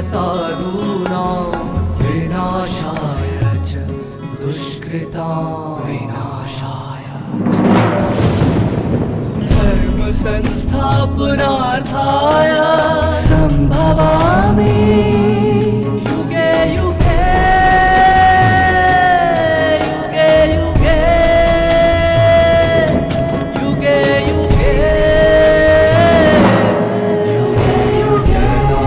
साधूनां विनाशाय च दुष्कृतां विनाशाय धर्म संस्थापनार्थाय संभवामि युगे युगे युगे युगे युगे युगे युगे यदा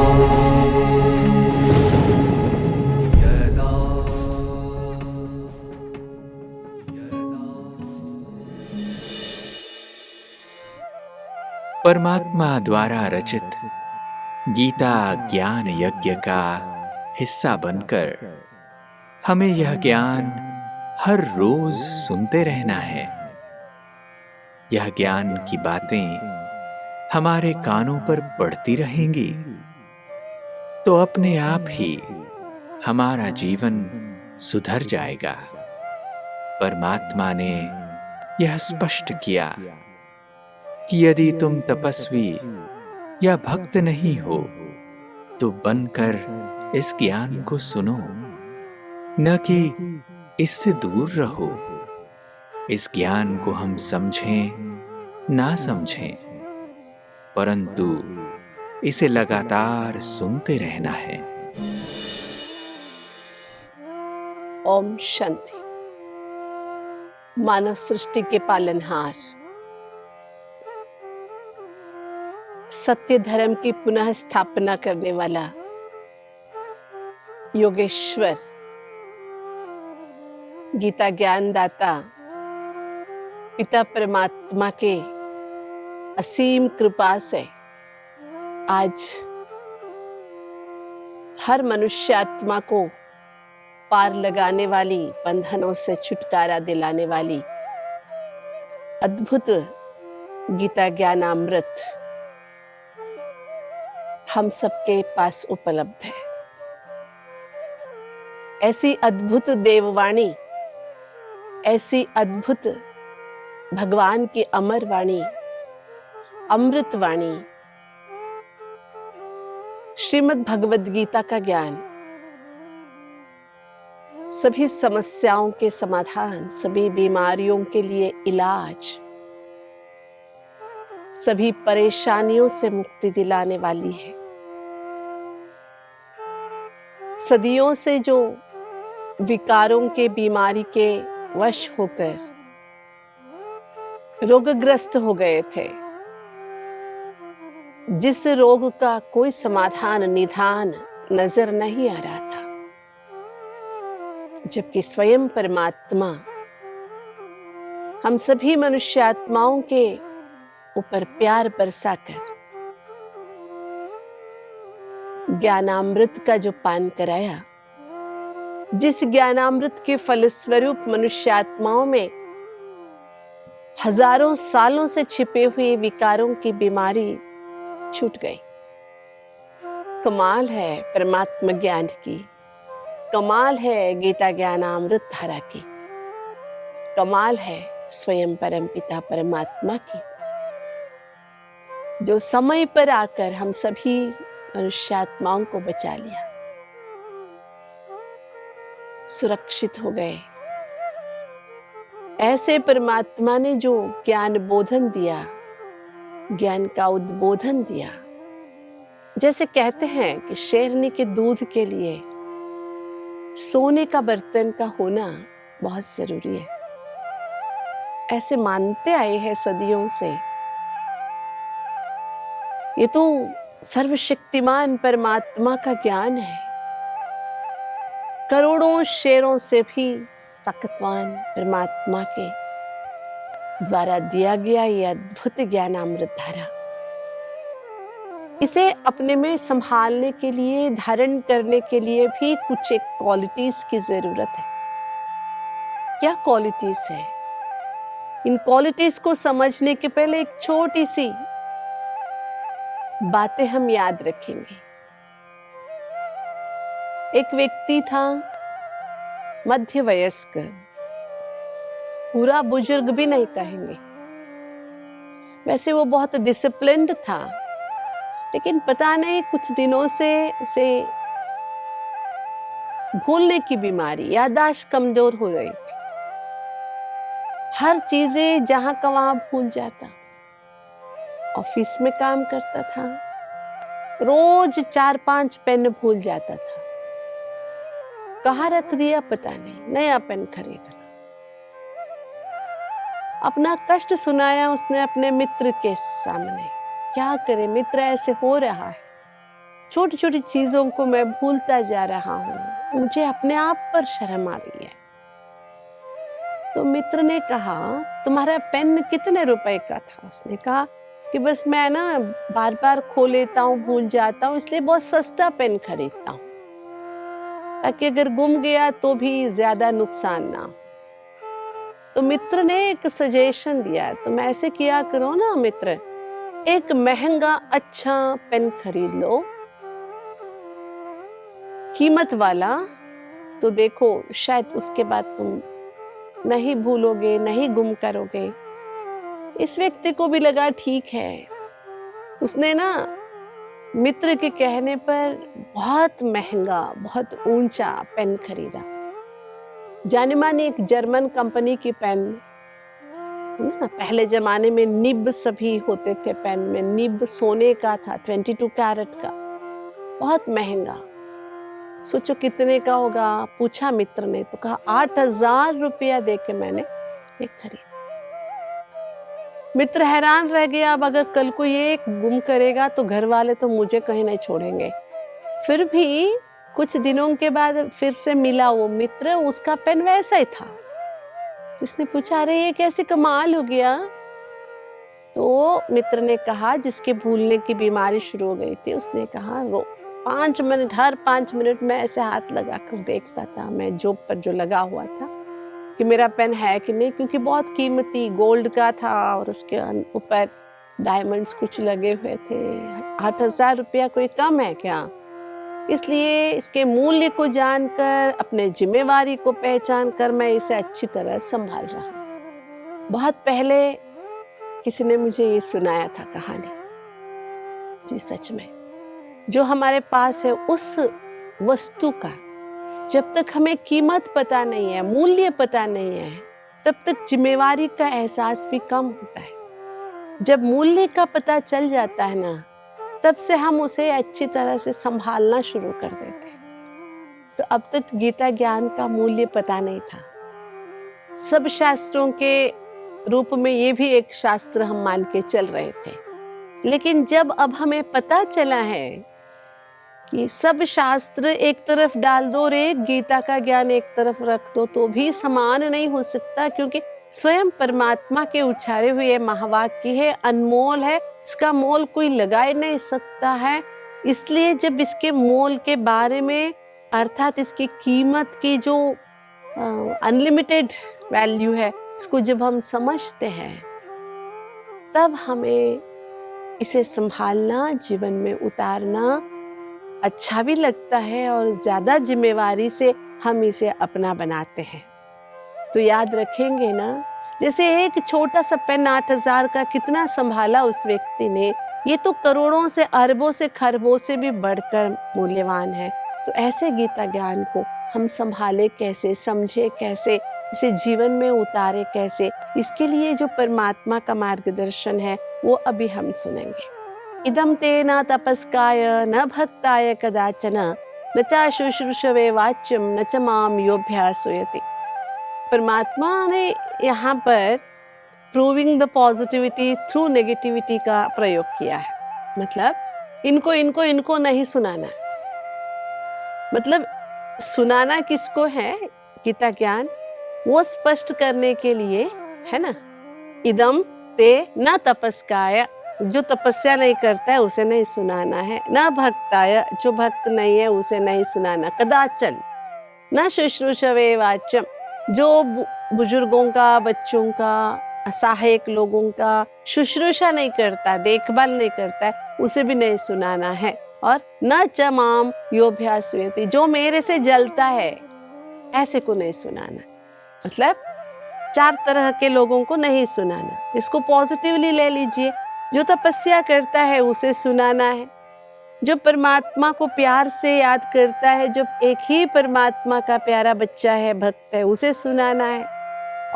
परमात्मा द्वारा रचित गीता ज्ञान यज्ञ का हिस्सा बनकर हमें यह ज्ञान हर रोज सुनते रहना है। यह ज्ञान की बातें हमारे कानों पर पड़ती रहेंगी तो अपने आप ही हमारा जीवन सुधर जाएगा। परमात्मा ने यह स्पष्ट किया कि यदि तुम तपस्वी या भक्त नहीं हो तो बनकर इस ज्ञान को सुनो, न कि इससे दूर रहो। इस ज्ञान को हम समझें ना समझें, परंतु इसे लगातार सुनते रहना है। ओम शांति। मानव सृष्टि के पालनहार, सत्य धर्म की पुनः स्थापना करने वाला योगेश्वर, गीता ज्ञानदाता पिता परमात्मा के असीम कृपा से आज हर मनुष्यात्मा को पार लगाने वाली, बंधनों से छुटकारा दिलाने वाली अद्भुत गीता ज्ञानामृत हम सबके पास उपलब्ध है। ऐसी अद्भुत देववाणी, ऐसी अद्भुत भगवान की अमर वाणी, अमृत वाणी, श्रीमद् भगवद गीता का ज्ञान सभी समस्याओं के समाधान, सभी बीमारियों के लिए इलाज, सभी परेशानियों से मुक्ति दिलाने वाली है। सदियों से जो विकारों के, बीमारी के वश होकर रोगग्रस्त हो गए थे, जिस रोग का कोई समाधान, निदान नजर नहीं आ रहा था, जबकि स्वयं परमात्मा हम सभी मनुष्यात्माओं के ऊपर प्यार बरसाकर ज्ञानामृत का जो पान कराया, जिस ज्ञानामृत के फलस्वरूप मनुष्यात्माओं में हजारों सालों से छिपे हुए विकारों की बीमारी छूट गई। कमाल है परमात्मा ज्ञान की, कमाल है गीता ज्ञानामृत धारा की, कमाल है स्वयं परमपिता परमात्मा की, जो समय पर आकर हम सभी मनुष्यात्माओं को बचा लिया, सुरक्षित हो गए। ऐसे परमात्मा ने जो ज्ञान बोधन दिया, ज्ञान का उद्बोधन दिया, जैसे कहते हैं कि शेरनी के दूध के लिए सोने का बर्तन का होना बहुत जरूरी है। ऐसे मानते आए हैं सदियों से। ये तो सर्वशक्तिमान परमात्मा का ज्ञान है। करोड़ों शेरों से भी ताकतवान परमात्मा के द्वारा दिया गया ये अद्भुत ज्ञानामृत धारा, इसे अपने में संभालने के लिए, धारण करने के लिए भी कुछ एक क्वालिटीज की जरूरत है। क्या क्वालिटीज है? इन क्वालिटीज को समझने के पहले एक छोटी सी बातें हम याद रखेंगे। एक व्यक्ति था, मध्य वयस्क, पूरा बुजुर्ग भी नहीं कहेंगे, वैसे वो बहुत डिसिप्लिन्ड था, लेकिन पता नहीं कुछ दिनों से उसे भूलने की बीमारी, याददाश्त कमजोर हो रही थी। हर चीजें जहां का वहां भूल जाता। ऑफिस में काम करता था, रोज 4-5 पेन भूल जाता था। कहाँ रख दिया पता नहीं, नया पेन खरीदना। अपना कष्ट सुनाया उसने अपने मित्र के सामने। क्या करे, मित्र ऐसे हो रहा है, छोटी छोटी चीजों को मैं भूलता जा रहा हूँ, मुझे अपने आप पर शर्म आ रही है। तो मित्र ने कहा, तुम्हारा पेन कितने रुपए का था? उसने कहा कि बस मैं ना बार बार खो लेता हूँ, भूल जाता हूँ, इसलिए बहुत सस्ता पेन खरीदता हूँ, ताकि अगर गुम गया तो भी ज्यादा नुकसान ना हो। तो मित्र ने एक सजेशन दिया, तुम ऐसे किया करो ना मित्र, एक महंगा अच्छा पेन खरीद लो, कीमत वाला, तो देखो शायद उसके बाद तुम नहीं भूलोगे, नहीं गुम करोगे। इस व्यक्ति को भी लगा ठीक है। उसने ना मित्र के कहने पर बहुत महंगा, बहुत ऊंचा पेन खरीदा। जाने माने एक जर्मन कंपनी की पेन ना, पहले जमाने में निब सभी होते थे पेन में, निब सोने का था, 22 कैरेट का, बहुत महंगा। सोचो कितने का होगा, पूछा मित्र ने तो कहा 8,000 रुपया दे के मैंने ये खरीदा। मित्र हैरान रह गया, अब अगर कल को ये गुम करेगा तो घर वाले तो मुझे कहीं नहीं छोड़ेंगे। फिर भी कुछ दिनों के बाद फिर से मिला वो मित्र, उसका पेन वैसा ही था। उसने पूछा, अरे ये कैसे कमाल हो गया? तो मित्र ने कहा, जिसके भूलने की बीमारी शुरू हो गई थी, उसने कहा 5 मिनट, हर 5 मिनट में ऐसे हाथ लगा कर देखता था मैं जोब पर जो लगा हुआ था कि मेरा पेन है कि नहीं, क्योंकि बहुत कीमती गोल्ड का था और उसके ऊपर डायमंड्स कुछ लगे हुए थे। 8,000 रुपया कोई कम है क्या? इसलिए इसके मूल्य को जानकर, अपने जिम्मेवारी को पहचान कर मैं इसे अच्छी तरह संभाल रहा हूँ। बहुत पहले किसी ने मुझे ये सुनाया था कहानी। जी सच में, जो हमारे पास है उस वस्तु का जब तक हमें कीमत पता नहीं है, मूल्य पता नहीं है, तब तक जिम्मेवारी का एहसास भी कम होता है। जब मूल्य का पता चल जाता है ना, तब से हम उसे अच्छी तरह से संभालना शुरू कर देते हैं। तो अब तक गीता ज्ञान का मूल्य पता नहीं था। सब शास्त्रों के रूप में ये भी एक शास्त्र हम मान के चल रहे थे, लेकिन जब अब हमें पता चला है कि सब शास्त्र एक तरफ डाल दो और एक गीता का ज्ञान एक तरफ रख दो, तो भी समान नहीं हो सकता, क्योंकि स्वयं परमात्मा के उच्चारे हुए महावाक्य है, अनमोल है, इसका मोल कोई लगा ही नहीं सकता है। इसलिए जब इसके मोल के बारे में, अर्थात इसकी कीमत की जो अनलिमिटेड वैल्यू है, इसको जब हम समझते हैं, तब हमें इसे संभालना, जीवन में उतारना अच्छा भी लगता है और ज्यादा जिम्मेवारी से हम इसे अपना बनाते हैं। तो याद रखेंगे ना, जैसे एक छोटा सा पेन 8,000 का कितना संभाला उस व्यक्ति ने, ये तो करोड़ों से, अरबों से, खरबों से भी बढ़कर मूल्यवान है। तो ऐसे गीता ज्ञान को हम संभाले कैसे, समझे कैसे, इसे जीवन में उतारे कैसे, इसके लिए जो परमात्मा का मार्गदर्शन है वो अभी हम सुनेंगे। इदं ते न तपस्काय न भक्ताय कदाचन न च शुश्रूषवे वाच्यम न च माम योऽभ्यासयति। परमात्मा ने यहाँ पर proving the positivity through negativity का प्रयोग किया है। मतलब इनको नहीं सुनाना। मतलब सुनाना किसको है? गीता ज्ञान वो स्पष्ट करने के लिए है ना। इदम ते न तपस्काय, जो तपस्या नहीं करता है उसे नहीं सुनाना है, न भक्ताय, जो भक्त नहीं है उसे नहीं सुनाना, कदाचन न शुश्रूषवे वाच्यम, जो बुजुर्गों का, बच्चों का, असहायक लोगों का शुश्रूषा नहीं करता, देखभाल नहीं करता है, उसे भी नहीं सुनाना है। और न च माम योऽभ्यासयति, जो मेरे से जलता है ऐसे को नहीं सुनाना। मतलब 4 तरह के लोगों को नहीं सुनाना। इसको पॉजिटिवली ले लीजिए। जो तपस्या करता है उसे सुनाना है, जो परमात्मा को प्यार से याद करता है, जो एक ही परमात्मा का प्यारा बच्चा है, भक्त है, उसे सुनाना है।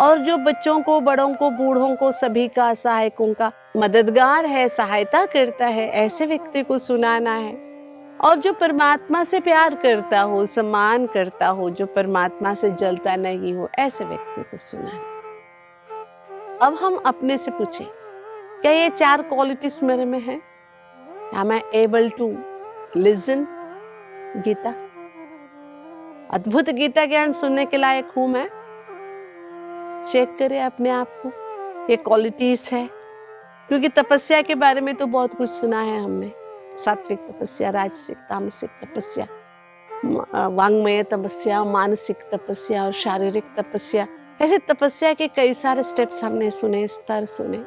और जो बच्चों को, बड़ों को, बूढ़ों को, सभी का, सहायकों का मददगार है, सहायता करता है, ऐसे व्यक्ति को सुनाना है। और जो परमात्मा से प्यार करता हो, सम्मान करता हो, जो परमात्मा से जलता नहीं हो, ऐसे व्यक्ति को सुनाना। अब हम अपने से पूछें, क्या ये 4 क्वालिटीज मेरे में है? Am I able to listen Gita? अद्भुत गीता ज्ञान सुनने के लायक हूं मैं? चेक करें अपने आप को, ये क्वालिटीज है। क्योंकि तपस्या के बारे में तो बहुत कुछ सुना है हमने, सात्विक तपस्या, राजसिक, तामसिक तपस्या, वांग्मय तपस्या, मानसिक तपस्या और शारीरिक तपस्या। ऐसे तपस्या के कई सारे स्टेप्स हमने सुने, स्तर सुने।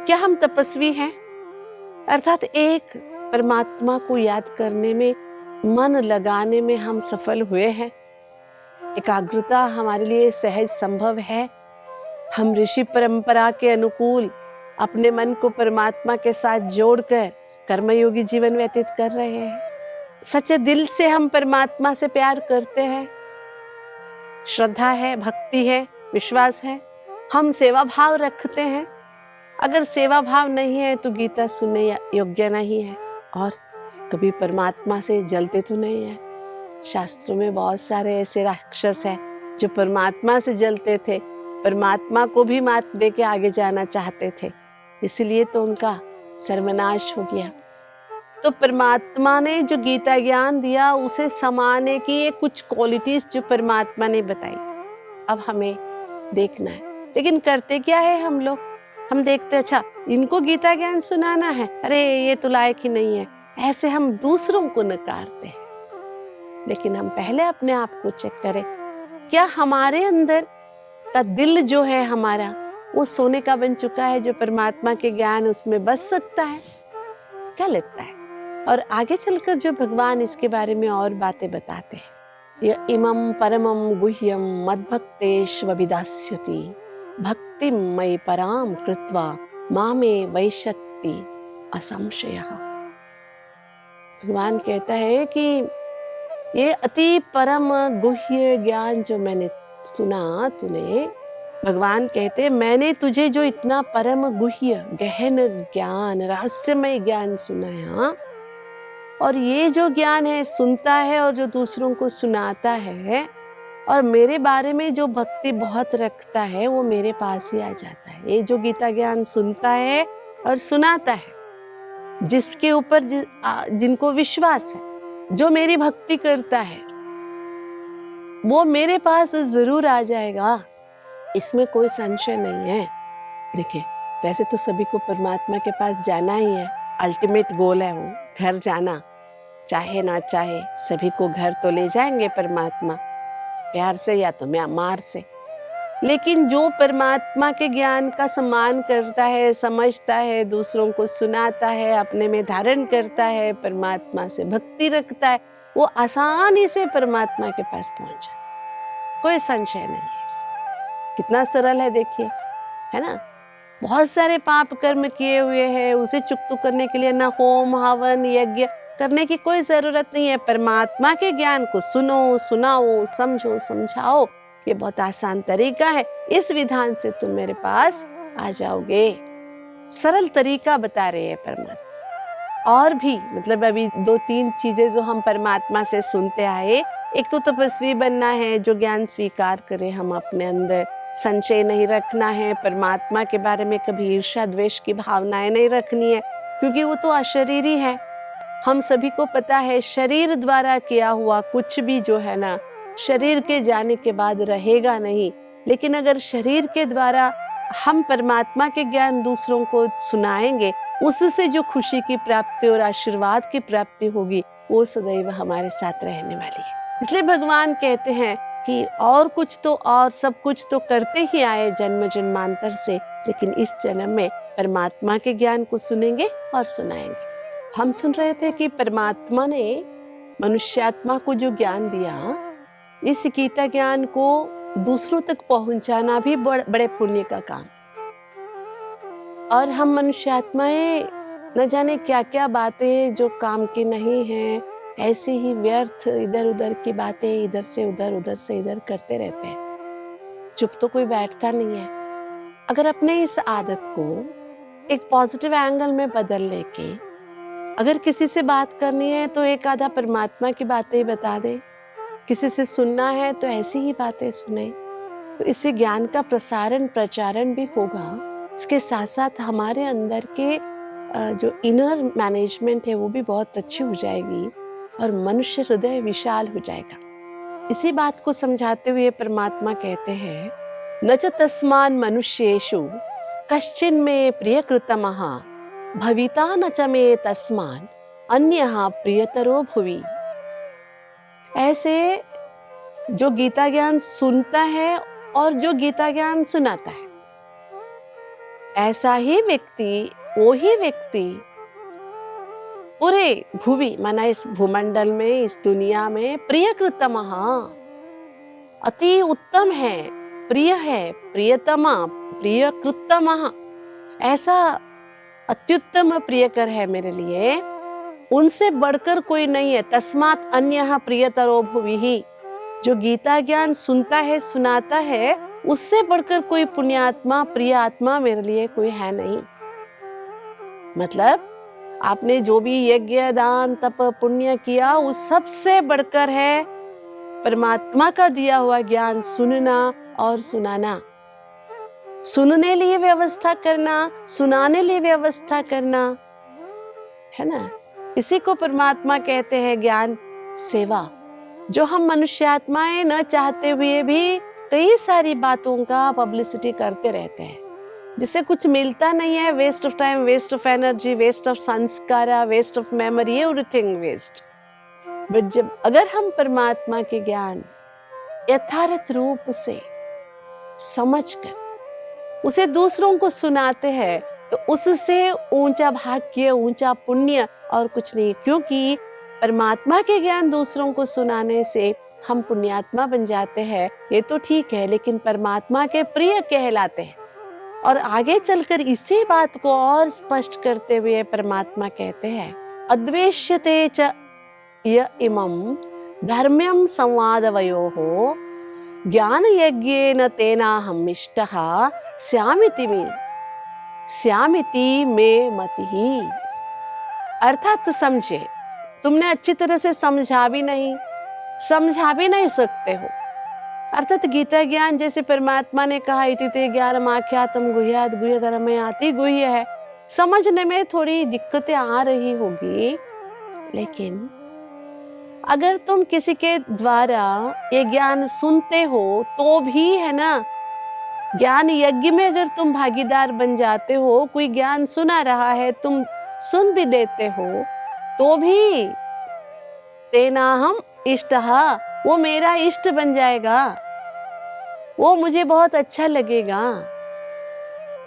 क्या हम तपस्वी हैं? अर्थात एक परमात्मा को याद करने में, मन लगाने में हम सफल हुए हैं? एकाग्रता हमारे लिए सहज संभव है? हम ऋषि परंपरा के अनुकूल अपने मन को परमात्मा के साथ जोड़कर कर्मयोगी जीवन व्यतीत कर रहे हैं? सच्चे दिल से हम परमात्मा से प्यार करते हैं? श्रद्धा है, भक्ति है, विश्वास है? हम सेवा भाव रखते हैं? अगर सेवा भाव नहीं है तो गीता सुनने योग्य नहीं है। और कभी परमात्मा से जलते तो नहीं है। शास्त्रों में बहुत सारे ऐसे राक्षस हैं जो परमात्मा से जलते थे, परमात्मा को भी मात दे के आगे जाना चाहते थे, इसलिए तो उनका सर्वनाश हो गया। तो परमात्मा ने जो गीता ज्ञान दिया, उसे समाने की ये कुछ क्वालिटीज जो परमात्मा ने बताई, अब हमें देखना है। लेकिन करते क्या है हम लोग? हम देखते, अच्छा इनको गीता ज्ञान सुनाना है, अरे ये तो लायक ही नहीं है, ऐसे हम दूसरों को नकारते हैं। लेकिन हम पहले अपने आप को चेक करें, क्या हमारे अंदर का दिल जो है हमारा, वो सोने का बन चुका है जो परमात्मा के ज्ञान उसमें बस सकता है? क्या लगता है? और आगे चलकर जो भगवान इसके बारे में और बातें बताते हैं, ये इमं परमं गुह्यं मद्भक्तेष्वभिधास्यति भक्तिं मयि परां कृत्वा मामे वैशक्ति असंशयः। भगवान कहता है कि ये अति परम गुह्य ज्ञान जो मैंने सुना तूने, भगवान कहते मैंने तुझे जो इतना परम गुह्य गहन ज्ञान, रहस्यमय ज्ञान सुनाया, और ये जो ज्ञान है सुनता है और जो दूसरों को सुनाता है, और मेरे बारे में जो भक्ति बहुत रखता है, वो मेरे पास ही आ जाता है। ये जो गीता ज्ञान सुनता है और सुनाता है, जिसके ऊपर जिनको विश्वास है, जो मेरी भक्ति करता है, वो मेरे पास जरूर आ जाएगा, इसमें कोई संशय नहीं है। देखिए, वैसे तो सभी को परमात्मा के पास जाना ही है, अल्टीमेट गोल है वो घर जाना, चाहे ना चाहे सभी को घर तो ले जाएंगे परमात्मा, प्यार से या तो मार से। लेकिन जो परमात्मा के ज्ञान का सम्मान करता है, समझता है, दूसरों को सुनाता है, अपने में धारण करता है, परमात्मा से भक्ति रखता है, वो आसानी से परमात्मा के पास पहुंच जाता है। कोई संशय नहीं है इसमें। कितना सरल है देखिए, है ना। बहुत सारे पाप कर्म किए हुए हैं, उसे चुकता करने के लिए ना होम हवन यज्ञ करने की कोई जरूरत नहीं है। परमात्मा के ज्ञान को सुनो, सुनाओ, समझो, समझाओ, ये बहुत आसान तरीका है। इस विधान से तुम मेरे पास आ जाओगे। सरल तरीका बता रहे हैं परमात्मा। और भी मतलब अभी 2-3 चीजें जो हम परमात्मा से सुनते आए, एक तो तपस्वी बनना है जो ज्ञान स्वीकार करे, हम अपने अंदर संशय नहीं रखना है, परमात्मा के बारे में कभी ईर्ष्या द्वेष की भावनाएं नहीं रखनी है, क्योंकि वो तो अशरीरी है। हम सभी को पता है शरीर द्वारा किया हुआ कुछ भी जो है ना, शरीर के जाने के बाद रहेगा नहीं। लेकिन अगर शरीर के द्वारा हम परमात्मा के ज्ञान दूसरों को सुनाएंगे, उससे जो खुशी की प्राप्ति और आशीर्वाद की प्राप्ति होगी, वो सदैव हमारे साथ रहने वाली है। इसलिए भगवान कहते हैं कि और कुछ तो, और सब कुछ तो करते ही आए जन्म जन्मांतर से, लेकिन इस जन्म में परमात्मा के ज्ञान को सुनेंगे और सुनाएंगे। हम सुन रहे थे कि परमात्मा ने मनुष्यात्मा को जो ज्ञान दिया, इस गीता ज्ञान को दूसरों तक पहुंचाना भी बड़े पुण्य का काम। और हम मनुष्यात्माएं न जाने क्या क्या बातें जो काम की नहीं हैं, ऐसी ही व्यर्थ इधर उधर की बातें इधर से उधर करते रहते हैं। चुप तो कोई बैठता नहीं है। अगर अपने इस आदत को एक पॉजिटिव एंगल में बदल लेके अगर किसी से बात करनी है तो एक आधा परमात्मा की बातें बता दे, किसी से सुनना है तो ऐसी ही बातें सुने, तो इससे ज्ञान का प्रचारण भी होगा। इसके साथ साथ हमारे अंदर के जो इनर मैनेजमेंट है वो भी बहुत अच्छी हो जाएगी और मनुष्य हृदय विशाल हो जाएगा। इसी बात को समझाते हुए परमात्मा कहते हैं, न च तस्मान् मनुष्येषु कश्चिन में प्रियकृतमः भविता न च मे तस्मान् अन्यः प्रियतरो भुवि। ऐसे जो गीता ज्ञान सुनता है और जो गीता ज्ञान सुनाता है, ऐसा ही व्यक्ति, वो ही व्यक्ति पूरे भुवि माना इस भूमंडल में, इस दुनिया में प्रियकृतमः अति उत्तम है, प्रिय है, प्रियतमा, प्रियकृतमः ऐसा अत्युत्तम प्रियकर है मेरे लिए, उनसे बढ़कर कोई नहीं है। तस्मात् अन्यः प्रियतरो भुवि। जो गीता ज्ञान सुनता है, सुनाता है, उससे बढ़कर कोई पुण्यात्मा, प्रिय आत्मा मेरे लिए कोई है नहीं। मतलब आपने जो भी यज्ञ, दान, तप, पुण्य किया, उस सबसे बढ़कर है परमात्मा का दिया हुआ ज्ञान सुनना और सुनाना। सुनने लिए व्यवस्था करना, सुनाने लिए व्यवस्था करना, है ना। इसी को परमात्मा कहते हैं ज्ञान सेवा। जो हम मनुष्य आत्माएं न चाहते हुए भी कई सारी बातों का पब्लिसिटी करते रहते हैं, जिससे कुछ मिलता नहीं है। Waste of time, waste of energy, waste of sanskar, waste of memory, everything waste. But जब अगर हम परमात्मा के ज्ञान यथार्थ रूप से समझकर उसे दूसरों को सुनाते हैं, तो उससे ऊंचा भाग्य, ऊंचा पुण्य और कुछ नहीं। क्योंकि परमात्मा के ज्ञान दूसरों को सुनाने से हम पुण्यात्मा बन जाते हैं, ये तो ठीक है, लेकिन परमात्मा के प्रिय कहलाते हैं। और आगे चलकर इसी बात को और स्पष्ट करते हुए परमात्मा कहते हैं, अद्वेष्यते च य इमं धर्म्यं संवादवयोः ज्ञान यज्ञेन तेनाहम् इष्टः स्यामिति मे मतिः। अर्थात समझे, तुमने अच्छी तरह से समझा भी नहीं सकते हो। अर्थात गीता ज्ञान जैसे परमात्मा ने कहा, इति ते ज्ञानम् आख्यातं गुह्यात् गुह्यतरमयाति गुह्य है, समझने में थोड़ी दिक्कतें आ रही होगी, लेकिन अगर तुम किसी के द्वारा ये ज्ञान सुनते हो तो भी, है ना, ज्ञान यज्ञ में अगर तुम भागीदार बन जाते हो, कोई ज्ञान सुना रहा है, तुम सुन भी देते हो, तो भी तेनाहम् इष्टः, वो मेरा इष्ट बन जाएगा, वो मुझे बहुत अच्छा लगेगा।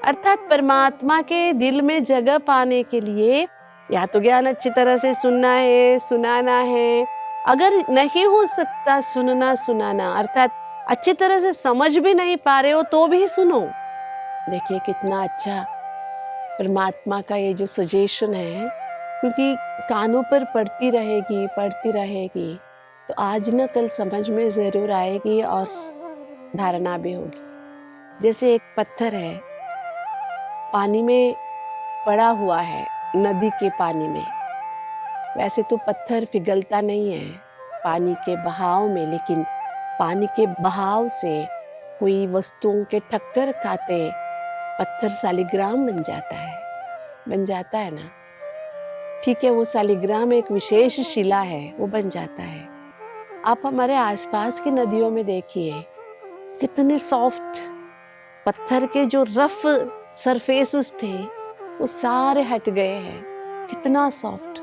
अर्थात परमात्मा के दिल में जगह पाने के लिए या तो ज्ञान अच्छी तरह से सुनना है, सुनाना है। अगर नहीं हो सकता सुनना सुनाना, अर्थात अच्छी तरह से समझ भी नहीं पा रहे हो तो भी सुनो। देखिए कितना अच्छा परमात्मा का ये जो सजेशन है, क्योंकि कानों पर पड़ती रहेगी तो आज न कल समझ में जरूर आएगी और धारणा भी होगी। जैसे एक पत्थर है, पानी में पड़ा हुआ है, नदी के पानी में। वैसे तो पत्थर पिघलता नहीं है पानी के बहाव में, लेकिन पानी के बहाव से कोई वस्तुओं के टक्कर खाते पत्थर शालिग्राम बन जाता है ना। ठीक है, वो शालिग्राम एक विशेष शिला है, वो बन जाता है। आप हमारे आसपास की नदियों में देखिए, कितने सॉफ्ट पत्थर के जो रफ सरफेसेस थे वो सारे हट गए हैं। कितना सॉफ्ट,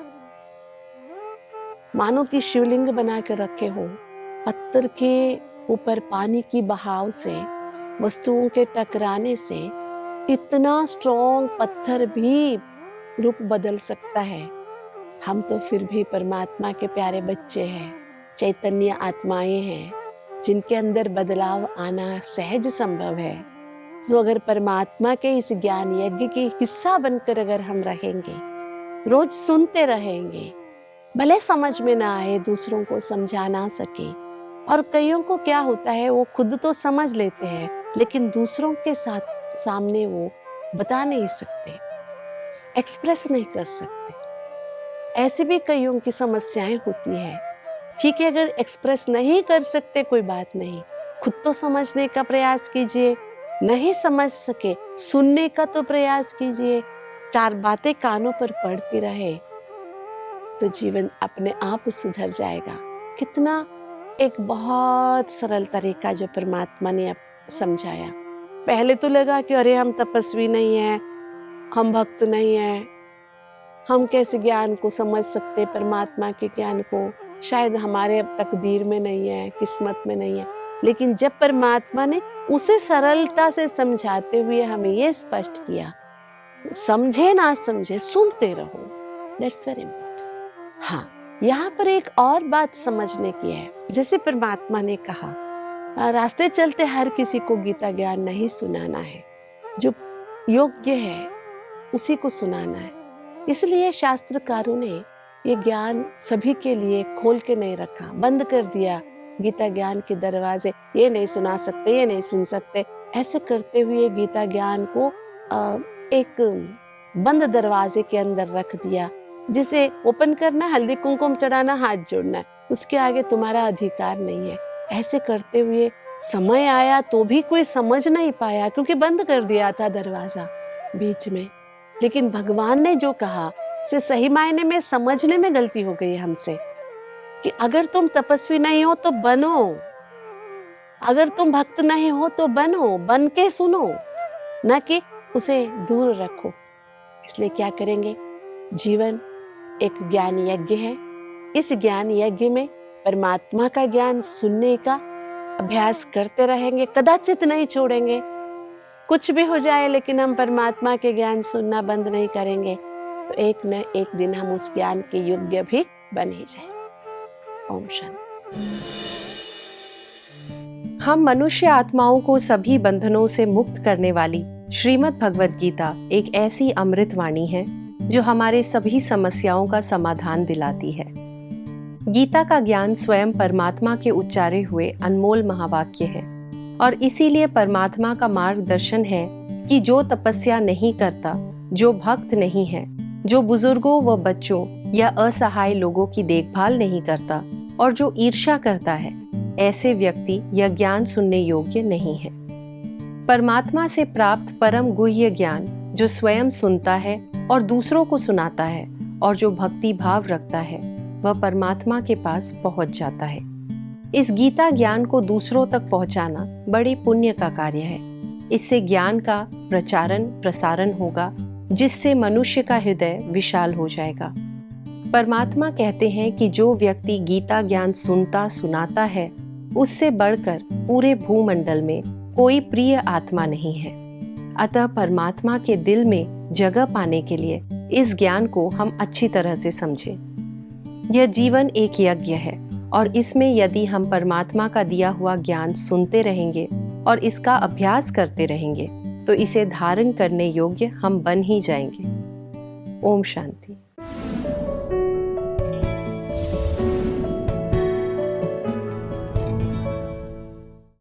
मानो कि शिवलिंग बना कर रखे हो। पत्थर के ऊपर पानी की बहाव से, वस्तुओं के टकराने से इतना स्ट्रॉन्ग पत्थर भी रूप बदल सकता है। हम तो फिर भी परमात्मा के प्यारे बच्चे हैं, चैतन्य आत्माएं हैं, जिनके अंदर बदलाव आना सहज संभव है। तो अगर परमात्मा के इस ज्ञान यज्ञ के हिस्सा बनकर अगर हम रहेंगे रोज सुनते रहेंगे, भले समझ में ना आए, दूसरों को समझा ना सके। और कईयों को क्या होता है, वो खुद तो समझ लेते हैं लेकिन दूसरों के साथ सामने वो बता नहीं सकते, एक्सप्रेस नहीं कर सकते। ऐसी भी कईयों की समस्याएं होती है। ठीक है, अगर एक्सप्रेस नहीं कर सकते कोई बात नहीं, खुद तो समझने का प्रयास कीजिए। नहीं समझ सके, सुनने का तो प्रयास कीजिए। 4 बातें कानों पर पड़ती रहे तो जीवन अपने आप सुधर जाएगा। कितना एक बहुत सरल तरीका जो परमात्मा ने समझाया। पहले तो लगा कि अरे हम तपस्वी नहीं हैं, हम भक्त नहीं हैं, हम कैसे ज्ञान को समझ सकते, परमात्मा के ज्ञान को, शायद हमारे अब तकदीर में नहीं है, किस्मत में नहीं है। लेकिन जब परमात्मा ने उसे सरलता से समझाते हुए हमें ये स्पष्ट किया, समझे ना समझे सुनते रहो, दैट्स वेरी इम्पोर्टेंट। हाँ, यहाँ पर एक और बात समझने की है। जैसे परमात्मा ने कहा, रास्ते चलते हर किसी को गीता ज्ञान नहीं सुनाना है, जो योग्य है उसी को सुनाना है। इसलिए शास्त्रकारों ने ये ज्ञान सभी के लिए खोल के नहीं रखा, बंद कर दिया गीता ज्ञान के दरवाजे। ये नहीं सुना सकते, ये नहीं सुन सकते, ऐसे करते हुए गीता ज्ञान को एक बंद दरवाजे के अंदर रख दिया। जिसे ओपन करना, हल्दी कुमकुम चढ़ाना, हाथ जोड़ना है, उसके आगे तुम्हारा अधिकार नहीं है। ऐसे करते हुए समय आया तो भी कोई समझ नहीं पाया, क्योंकि बंद कर दिया था दरवाजा बीच में। लेकिन भगवान ने जो कहा उसे सही मायने में समझने में गलती हो गई हमसे, कि अगर तुम तपस्वी नहीं हो तो बनो, अगर तुम भक्त नहीं हो तो बनो, बन के सुनो, न कि उसे दूर रखो। इसलिए क्या करेंगे, जीवन एक ज्ञान यज्ञ है। इस ज्ञान यज्ञ में परमात्मा का ज्ञान सुनने का अभ्यास करते रहेंगे, कदाचित नहीं छोड़ेंगे। कुछ भी हो जाए लेकिन हम परमात्मा के ज्ञान सुनना बंद नहीं करेंगे, तो एक न एक दिन हम उस ज्ञान के योग्य भी बन ही जाए। ओम शांति। हम मनुष्य आत्माओं को सभी बंधनों से मुक्त करने वाली श्रीमद् भगवद गीता एक ऐसी अमृत वाणी है जो हमारे सभी समस्याओं का समाधान दिलाती है। गीता का ज्ञान स्वयं परमात्मा के उच्चारे हुए अनमोल महावाक्य है और इसीलिए परमात्मा का मार्गदर्शन है कि जो तपस्या नहीं करता, जो भक्त नहीं है, जो बुजुर्गों व बच्चों या असहाय लोगों की देखभाल नहीं करता और जो ईर्ष्या करता है, ऐसे व्यक्ति यह ज्ञान सुनने योग्य नहीं है। परमात्मा से प्राप्त परम गुह्य ज्ञान जो स्वयं सुनता है और दूसरों को सुनाता है और जो भक्ति भाव रखता है, वह परमात्मा के पास पहुंच जाता है। इस गीता ज्ञान को दूसरों तक पहुंचाना बड़े पुण्य का कार्य है। इससे ज्ञान का प्रचारण प्रसारण होगा, जिससे मनुष्य का हृदय विशाल हो जाएगा। परमात्मा कहते हैं कि जो व्यक्ति गीता ज्ञान सुनता सुनाता है, उससे बढ़कर पूरे भूमंडल में कोई प्रिय आत्मा नहीं है। अतः परमात्मा के दिल में जगह पाने के लिए इस ज्ञान को हम अच्छी तरह से समझें। यह जीवन एक यज्ञ है और इसमें यदि हम परमात्मा का दिया हुआ ज्ञान सुनते रहेंगे और इसका अभ्यास करते रहेंगे, तो इसे धारण करने योग्य हम बन ही जाएंगे। ओम शांति।